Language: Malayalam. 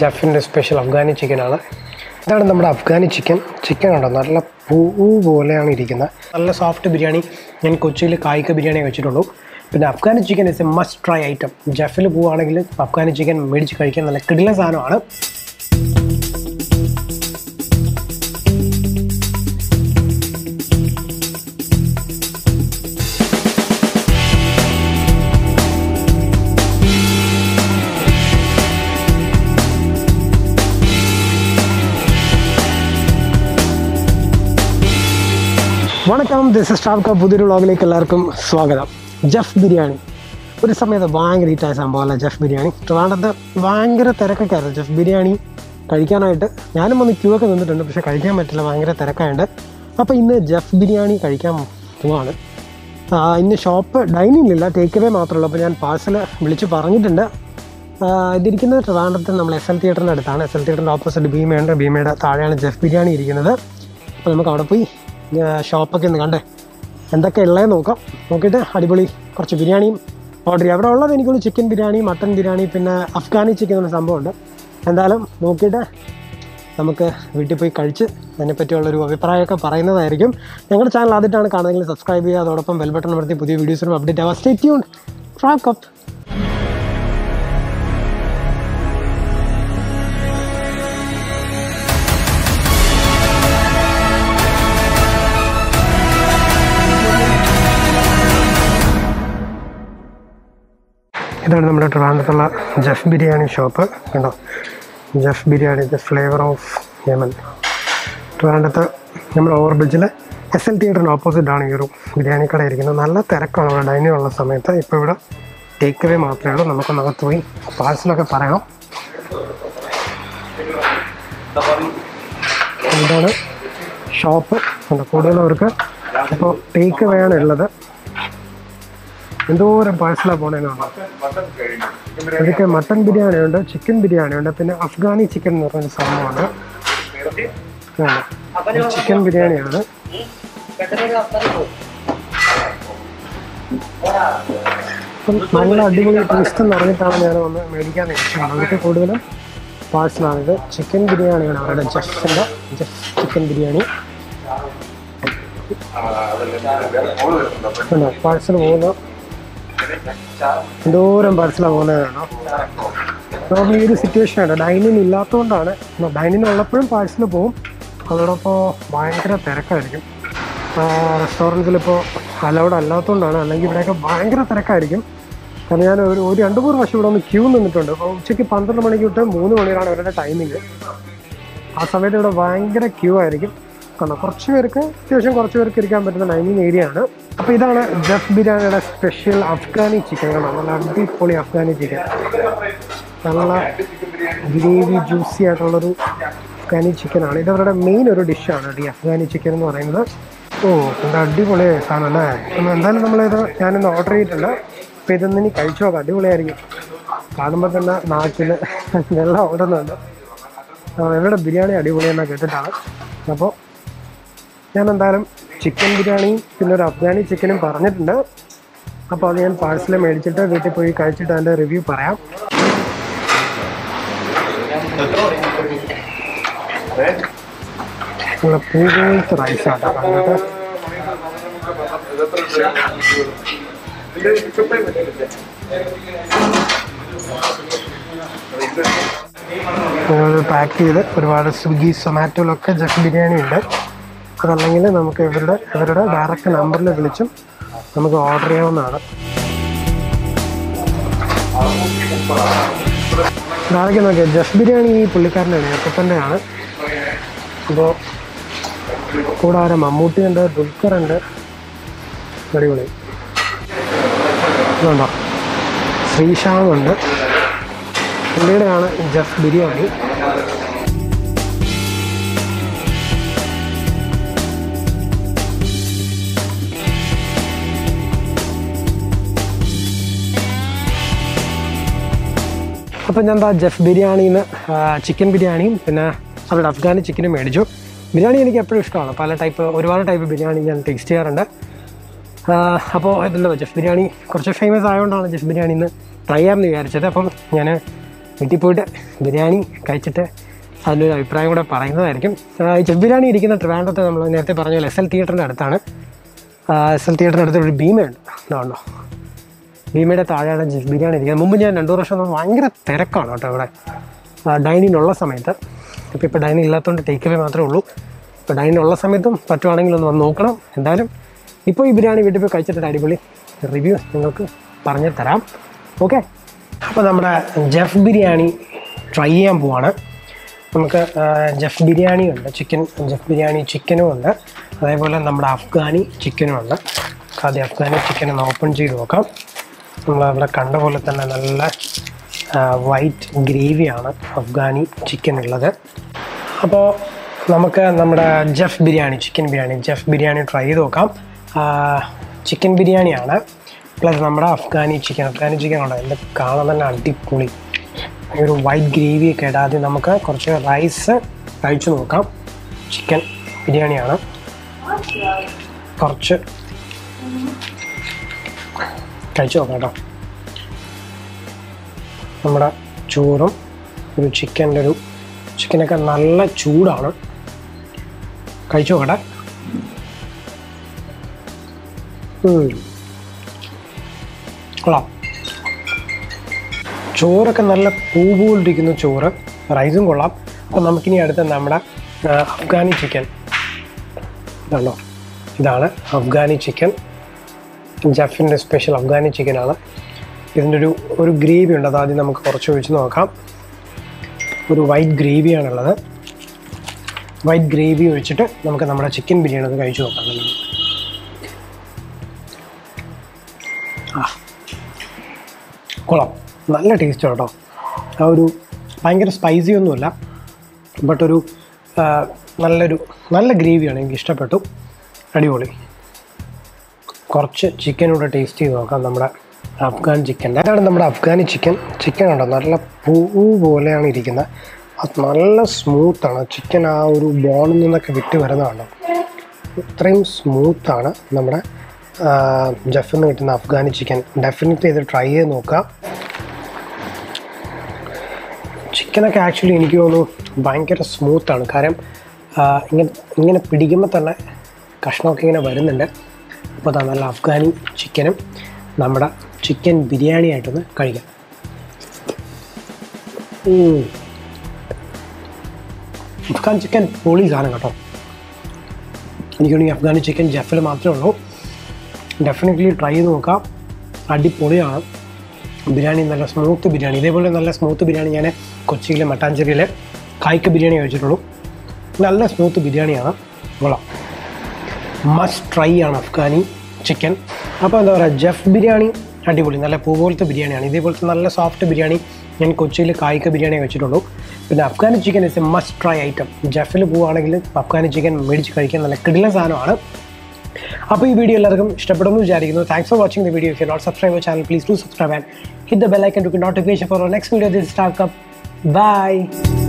ജഫിൻ്റെ സ്പെഷ്യൽ അഫ്ഗാനി ചിക്കനാണ്. ഇതാണ് നമ്മുടെ അഫ്ഗാനി ചിക്കൻ ഉണ്ടോ നല്ല പൂ പോലെയാണ് ഇരിക്കുന്നത്. നല്ല സോഫ്റ്റ് ബിരിയാണി. ഞാൻ കൊച്ചിയിൽ കായ്ക്ക ബിരിയാണി വെച്ചിട്ടുള്ളൂ. പിന്നെ Afghani chicken is a must try item. ജഫിൽ പോവുകയാണെങ്കിൽ അഫ്ഗാനി ചിക്കൻ മേടിച്ച് കഴിക്കാൻ നല്ല കിടിലൻ സാധനമാണ്. വണക്കം, ദിസ് ഇസ് Travcup. പുതിയൊരു വ്ളോഗിലേക്ക് എല്ലാവർക്കും സ്വാഗതം. ജഫ് ബിരിയാണി ഒരു സമയത്ത് ഭയങ്കര ഹീറ്റായ സംഭവമല്ല ജഫ് ബിരിയാണി. ട്രിവാൻഡ്രത്ത് ഭയങ്കര തിരക്കൊക്കെ ആയിരുന്നു ജഫ് ബിരിയാണി കഴിക്കാനായിട്ട്. ഞാനും വന്ന് ക്യൂ ഒക്കെ നിന്നിട്ടുണ്ട്, പക്ഷേ കഴിക്കാൻ പറ്റില്ല, ഭയങ്കര തിരക്കായുണ്ട്. അപ്പോൾ ഇന്ന് ജഫ് ബിരിയാണി കഴിക്കാൻ പോവാണ്. ഇന്ന് ഷോപ്പ് ഡൈനിങ്ങിലില്ല, ടേക്ക് അവേ മാത്രമേ ഉള്ളൂ. അപ്പോൾ ഞാൻ പാഴ്സൽ വിളിച്ച് പറഞ്ഞിട്ടുണ്ട്. ഇതിരിക്കുന്നത് ട്രിവാൻഡ്രത്ത് നമ്മൾ SL തിയേറ്ററിൻ്റെ അടുത്താണ്. SL തിയേറ്ററിൻ്റെ ഓപ്പോസിറ്റ് ഭീമയുണ്ട്. ഭീമയുടെ താഴെയാണ് ജഫ് ബിരിയാണി ഇരിക്കുന്നത്. അപ്പോൾ നമുക്ക് അവിടെ പോയി ഷോപ്പൊക്കെ ഒന്ന് കണ്ടേ എന്തൊക്കെ ഉള്ളതെന്ന് നോക്കിയിട്ട് അടിപൊളി കുറച്ച് ബിരിയാണിയും ഓർഡർ ചെയ്യാം. അവിടെ ഉള്ളത് എനിക്കൊരു ചിക്കൻ ബിരിയാണി, മട്ടൺ ബിരിയാണി, പിന്നെ അഫ്ഗാനി ചിക്കൻ എന്ന സംഭവമുണ്ട്. എന്തായാലും നോക്കിയിട്ട് നമുക്ക് വീട്ടിൽ പോയി കഴിച്ച് അതിനെപ്പറ്റിയുള്ളൊരു അഭിപ്രായമൊക്കെ പറയുന്നതായിരിക്കും. ഞങ്ങളുടെ ചാനൽ ആദ്യമായിട്ടാണ് കാണുന്നതെങ്കിൽ സബ്സ്ക്രൈബ് ചെയ്യുക, അതോടൊപ്പം ബെൽ ബട്ടൺ അമർത്തി പുതിയ വീഡിയോസിനും അപ്ഡേറ്റ് ആവാം. Stay tuned. Travcup. ഇതാണ് നമ്മുടെ ട്രിവാൻഡ്രത്തുള്ള ജഫ് ബിരിയാണി ഷോപ്പ്. കണ്ടോ, Jaff biryani, the flavour of Yemen. ട്രിവാൻഡ്രത്ത് നമ്മുടെ ഓവർബ്രിഡ്ജിൽ SL തിയേറ്ററിന് ഓപ്പോസിറ്റാണ് ഈ ഒരു ബിരിയാണി കട ഇരിക്കുന്നത്. നല്ല തിരക്കാണ് ഇവിടെ ഡൈനിങ് ഉള്ള സമയത്ത്. ഇപ്പോൾ ഇവിടെ ടേക്ക് അവേ മാത്രമേ ഉള്ളൂ. നമുക്കൊന്നകത്ത് പോയി പാഴ്സലൊക്കെ പറയണം. ഇതാണ് ഷോപ്പ്. കൂടുതലവർക്ക് ഇപ്പോൾ ടേക്ക് അവേ ആണ് ഉള്ളത്. എന്തോരം പാഴ്സലാണ് പോണേന്നാണ്. ഇതൊക്കെ മട്ടൺ ബിരിയാണി ഉണ്ട്, ചിക്കൻ ബിരിയാണി ഉണ്ട്, പിന്നെ അഫ്ഗാനി ചിക്കൻ എന്ന് പറഞ്ഞൊരു സംഭവമുണ്ട്. ചിക്കൻ ബിരിയാണിയാണ്. നല്ല അടിപൊളി ടേസ്റ്റ് എന്ന് പറഞ്ഞിട്ടാണ് ഞാൻ വന്ന് മേടിക്കാൻ നിൽക്കുന്നത്. അവർക്ക് കൂടുതലും പാഴ്സലാണിത്. ചിക്കൻ ബിരിയാണിയാണ് അവരുടെ ജഫ് ചിക്കൻ ബിരിയാണി. പാഴ്സൽ പോകുന്നു. എന്തോരം പാഴ്സലാണ് പോകുന്നതാണോ. നമ്മൾ ഈ ഒരു സിറ്റുവേഷനാണ്. ഡൈനിങ് ഇല്ലാത്തതുകൊണ്ടാണ്. ഡൈനിങ് ഉള്ളപ്പോഴും പാഴ്സൽ പോവും. അതോടൊപ്പം ഭയങ്കര തിരക്കായിരിക്കും. റെസ്റ്റോറൻറ്റിലിപ്പോൾ അലൗഡ് അല്ലാത്തതുകൊണ്ടാണ്. അല്ലെങ്കിൽ ഇവിടെയൊക്കെ ഭയങ്കര തിരക്കായിരിക്കും. കാരണം ഞാൻ ഒരു 2-3 വർഷം ഇവിടെ ഒന്ന് ക്യൂ നിന്നിട്ടുണ്ട്. അപ്പോൾ ഉച്ചയ്ക്ക് 12 മണിക്ക് തൊട്ട് 3 മണിയാണ് അവരുടെ ടൈമിങ്. ആ സമയത്ത് ഇവിടെ ഭയങ്കര ക്യൂ ആയിരിക്കും. കാരണം കുറച്ച് പേർക്ക് ഇരിക്കാൻ പറ്റുന്ന ഡൈനിങ് ഏരിയ ആണ്. അപ്പോൾ ഇതാണ് ജഫ് ബിരിയാണിയുടെ സ്പെഷ്യൽ അഫ്ഗാനി ചിക്കൻ. നല്ല അടിപൊളി അഫ്ഗാനി ചിക്കൻ. നല്ല ഗ്രേവി ജ്യൂസി ആയിട്ടുള്ളൊരു അഫ്ഗാനി ചിക്കനാണ്. ഇതവരുടെ മെയിൻ ഒരു ഡിഷാണ് ഈ അഫ്ഗാനി ചിക്കൻ എന്ന് പറയുന്നത്. എന്താ അടിപൊളി സാധനം അല്ലേ. എന്തായാലും ഞാനിന്ന് ഓർഡർ ചെയ്തിട്ടുണ്ട്. അപ്പോൾ ഇതൊന്നിനി കഴിച്ചു നോക്കാം. അടിപൊളിയായിരിക്കും. കാണുമ്പോൾ തന്നെ നാട്ടിൽ വെള്ളം ഓടുന്നുണ്ട്. ഇവരുടെ ബിരിയാണി അടിപൊളിയെന്നാണ് കേട്ടിട്ടാണ്. അപ്പോൾ ഞാൻ എന്തായാലും ചിക്കൻ ബിരിയാണിയും പിന്നെ ഒരു അഫ്ഗാനി ചിക്കനും പറഞ്ഞിട്ടുണ്ട്. അപ്പോൾ അത് ഞാൻ പാഴ്സൽ മേടിച്ചിട്ട് വീട്ടിൽ പോയി കഴിച്ചിട്ട് അതിൻ്റെ റിവ്യൂ പറയാം. നല്ല പൂപോലത്തെ റൈസാട്ടോ കണ്ടിട്ട്. പാക്ക് ചെയ്ത് ഒരുപാട് സ്വിഗ്ഗി സൊമാറ്റോയിലൊക്കെ ജഫ് ബിരിയാണി ഉണ്ട്. അതല്ലെങ്കിൽ നമുക്ക് ഇവരുടെ ഡയറക്റ്റ് നമ്പറിൽ വിളിച്ചും നമുക്ക് ഓർഡർ ചെയ്യാവുന്നതാണ്. ഡയറക്റ്റ് നോക്കിയാൽ ജഫ് ബിരിയാണി ഈ പുള്ളിക്കാരനാണ്, ഏത്തപ്പൻ്റെയാണ്. അപ്പോൾ കൂടാതെ മമ്മൂട്ടിയുണ്ട്, ദുൽഖറുണ്ട്. അടിപൊളി. ഇതുണ്ടോ, ശ്രീശാന്തുണ്ട്. പുള്ളിയുടെയാണ് ജഫ് ബിരിയാണി. അപ്പോൾ ഞാൻ ജഫ് ബിരിയാണിന്ന് ചിക്കൻ ബിരിയാണിയും പിന്നെ അവരുടെ അഫ്ഗാനി ചിക്കനും മേടിച്ചു. ബിരിയാണി എനിക്ക് എപ്പോഴും ഇഷ്ടമാണ്. ഒരുപാട് ടൈപ്പ് ബിരിയാണി ഞാൻ ടേസ്റ്റ് ചെയ്യാറുണ്ട്. അപ്പോൾ ഇതല്ലോ ജഫ് ബിരിയാണി കുറച്ച് ഫേമസ് ആയതുകൊണ്ടാണ് ജഫ് ബിരിയാണി ഇന്ന് ട്രൈ ചെയ്യാമെന്ന് വിചാരിച്ചത്. അപ്പം ഞാൻ വീട്ടിൽ പോയിട്ട് ബിരിയാണി കഴിച്ചിട്ട് അതിൻ്റെ ഒരു അഭിപ്രായം കൂടെ പറയുന്നതായിരിക്കും. ചെഫ് ബിരിയാണി ഇരിക്കുന്ന ട്രിവാൻഡ്രത്ത് നമ്മൾ നേരത്തെ പറഞ്ഞ പോലെ SL തിയേറ്ററിൻ്റെ അടുത്താണ്. SL തിയേറ്ററിൻ്റെ അടുത്ത് ഒരു ഭീമയുണ്ട്. ഇതുണ്ടോ, ഭീമയുടെ താഴെയാണ് ചെഫ് ബിരിയാണി ഇരിക്കുന്നത്. മുമ്പ് ഞാൻ 2 വർഷം ഭയങ്കര തിരക്കാണ് കേട്ടോ ഇവിടെ ഡൈനിനുള്ള സമയത്ത്. ഇപ്പോൾ ഡൈനിങ് ഇല്ലാത്തതുകൊണ്ട് ടേക്ക് അവേ മാത്രമേ ഉള്ളൂ. ഇപ്പോൾ ഡൈനിനുള്ള സമയത്തും പറ്റുവാണെങ്കിൽ ഒന്ന് വന്ന് നോക്കണം. എന്തായാലും ഇപ്പോൾ ഈ ബിരിയാണി വീട്ടിൽ പോയി കഴിച്ചിട്ട് അടിപൊളി റിവ്യൂ നിങ്ങൾക്ക് പറഞ്ഞു തരാം. ഓക്കെ, അപ്പോൾ നമ്മുടെ ജെഫ് ബിരിയാണി ട്രൈ ചെയ്യാൻ പോവാണ്. നമുക്ക് ജെഫ് ബിരിയാണി ഉണ്ട്, ജെഫ് ബിരിയാണി ചിക്കനും ഉണ്ട്, അതേപോലെ നമ്മുടെ അഫ്ഗാനി ചിക്കനും ഉണ്ട്. ആദ്യം അഫ്ഗാനി ചിക്കൻ ഒന്ന് ഓപ്പൺ ചെയ്ത് നോക്കാം. നമ്മളവിടെ കണ്ട പോലെ തന്നെ നല്ല വൈറ്റ് ഗ്രേവിയാണ് അഫ്ഗാനി ചിക്കൻ ഉള്ളത്. അപ്പോൾ നമുക്ക് നമ്മുടെ Jeff biryani Jeff biryani try ചെയ്ത് നോക്കാം. ചിക്കൻ ബിരിയാണിയാണ് പ്ലസ് നമ്മുടെ അഫ്ഗാനി ചിക്കൻ ഉണ്ട്. എന്ത് കാണാൻ തന്നെ അടിപൊളി ഒരു വൈറ്റ് ഗ്രേവിയൊക്കെ ആയിട്ട്. ആദ്യം നമുക്ക് കുറച്ച് റൈസ് കഴിച്ചു നോക്കാം. ചിക്കൻ ബിരിയാണിയാണ്, കുറച്ച് കഴിച്ചു നോക്കാം കേട്ടോ. നമ്മുടെ ചോറും ഒരു ചിക്കനൊക്കെ നല്ല ചൂടാണ്. കഴിച്ചു നോക്കട്ടെ. കൊള്ളാം. ചോറൊക്കെ നല്ല പൂ പോലിരിക്കുന്ന ചോറ്, റൈസും കൊള്ളാം. അപ്പോൾ നമുക്കിനി അടുത്ത നമ്മുടെ അഫ്ഗാനി ചിക്കൻ ഇതാണോ, ഇതാണ് അഫ്ഗാനി ചിക്കൻ. ജെഫിൻ്റെ സ്പെഷ്യൽ അഫ്ഗാനി ചിക്കനാണ്. ഇതിൻ്റെ ഒരു ഗ്രേവി ഉണ്ട്, അത് ആദ്യം നമുക്ക് കുറച്ച് ഒഴിച്ച് നോക്കാം. ഒരു വൈറ്റ് ഗ്രേവിയാണുള്ളത്. വൈറ്റ് ഗ്രേവി ഒഴിച്ചിട്ട് നമുക്ക് നമ്മുടെ ചിക്കൻ ബിരിയാണി അത് കഴിച്ചു നോക്കാം. കൊള്ളാം, നല്ല ടേസ്റ്റ് കേട്ടോ. ആ ഒരു ഭയങ്കര സ്പൈസി ഒന്നുമല്ല, ബട്ട് ഒരു നല്ല ഗ്രേവിയാണ്, എനിക്ക് ഇഷ്ടപ്പെട്ടു. അടിപൊളി. കുറച്ച് ചിക്കനൂടെ ടേസ്റ്റ് ചെയ്ത് നോക്കാം. നമ്മുടെ അഫ്ഗാൻ ചിക്കൻ, അതാണ് നമ്മുടെ അഫ്ഗാനി ചിക്കൻ ഉണ്ടോ, നല്ല പൂ പോലെയാണ് ഇരിക്കുന്നത്. അത് നല്ല സ്മൂത്താണ് ചിക്കൻ. ആ ഒരു ബോണിൽ നിന്നൊക്കെ വിട്ട് വരുന്നതാണോ, ഇത്രയും സ്മൂത്താണ് നമ്മുടെ ജെഫിൽ നിന്ന് കിട്ടുന്ന അഫ്ഗാനി ചിക്കൻ. ഡെഫിനറ്റ്ലി ഇത് ട്രൈ ചെയ്ത് നോക്കുക. ചിക്കനൊക്കെ ആക്ച്വലി എനിക്ക് തോന്നുന്നു ഭയങ്കര സ്മൂത്താണ്. കാരണം ഇങ്ങനെ പിടിക്കുമ്പോൾ തന്നെ കഷ്ണമൊക്കെ ഇങ്ങനെ വരുന്നുണ്ട്. അപ്പോൾ അതാ നല്ല അഫ്ഗാനി ചിക്കനും നമ്മുടെ ചിക്കൻ ബിരിയാണി ആയിട്ടൊന്ന് കഴിക്കാം. അഫ്ഗാൻ ചിക്കൻ പൊളി സാധനം കേട്ടോ. എനിക്കാണെങ്കിൽ അഫ്ഗാനി ചിക്കൻ ജെഫിൽ മാത്രമേ ഉള്ളൂ. ഡെഫിനറ്റ്ലി ട്രൈ ചെയ്ത് നോക്കാം. അടിപൊളിയാണ് ബിരിയാണി, നല്ല സ്മൂത്ത് ബിരിയാണി. ഇതേപോലെ നല്ല സ്മൂത്ത് ബിരിയാണി ഞാൻ കൊച്ചിയിലെ മട്ടാഞ്ചേരിയിലെ കായ്ക്ക ബിരിയാണി കഴിച്ചിട്ടുള്ളൂ. നല്ല സ്മൂത്ത് ബിരിയാണിയാണ്, കൊള്ളാം. മസ്റ്റ് ട്രൈ ആണ് അഫ്ഗാനി ചിക്കൻ. അപ്പോൾ എന്താ പറയുക, ജെഫ് ബിരിയാണി അടിപൊളി, നല്ല പൂ പോലത്തെ ബിരിയാണിയാണ്. ഇതേപോലത്തെ നല്ല സോഫ്റ്റ് ബിരിയാണി ഞാൻ കൊച്ചിയിൽ കായ്ക്ക ബിരിയാണി കഴിച്ചിട്ടുള്ളൂ. പിന്നെ Afghani chicken is a must try item. ജെഫിൽ പോവുകയാണെങ്കിൽ അഫ്ഗാനി ചിക്കൻ മേടിച്ച് കഴിക്കാൻ നല്ല കിടിലൻ സാധനമാണ്. അപ്പോൾ ഈ വീഡിയോ എല്ലാവർക്കും ഇഷ്ടപ്പെടുമെന്ന് വിചാരിക്കുന്നു. Thanks for watching the video. If you not subscribe our channel, please do subscribe and hit the bell icon to get notification for our next video. This is Travcup. Bye.